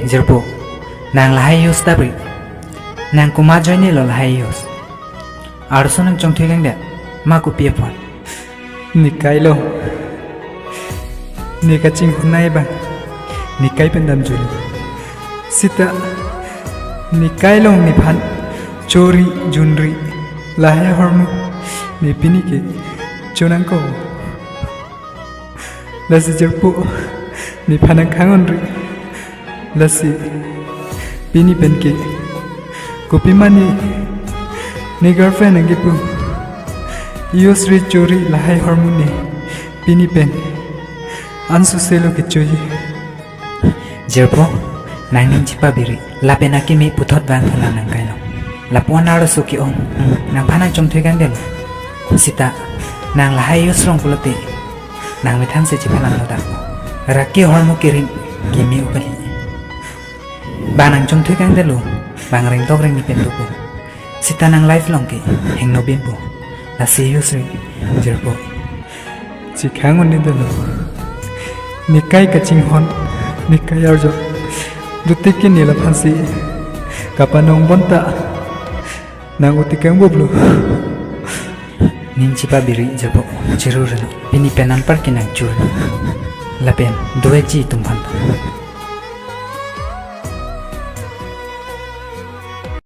Jerpo, nang lahayos tabri. Nang kumajoy ni lo lahayos. Arso nang chong thuigang de, ma ku pia pon. Nikai lo. Nika ching hunai bang. Nikai pendam juli. Sita. Nikai lo ni phan. Chori junri. Lahaya hormu. Ni pini ke. Chonang ko. Lasi jerpo. Ni phanang khangon ri. Lasi. Pini pen ke. Kopi mani. Ni girlfriend ang gipu. Yosri chori lahai hormone pini pen ansu selo ke choyi Jerpo, nang ning chipa biri. Lapena ki mi puthot bang phala nang kailo. Lapuan aro suki om. Nang phanang chong thuigang de. Sita, nang lahayos rong pulote. Nang mithang se chiphalang loda. Raki hormu kiring kimi upali. Banang chong thuigang de lo. Bang ring tok ring ni pen lupo. Sita nang life long ke heng no bin po. Nasi Yusri, Jerpo. Chikhangon ni dalo nikai kaching hon nikai arjo dutiki nila phansi kapanong bonta nang utikang boblu Ning chipa biri Jerpo chirurano pini penan par kinang churno. Lapen duwe ji tumphan.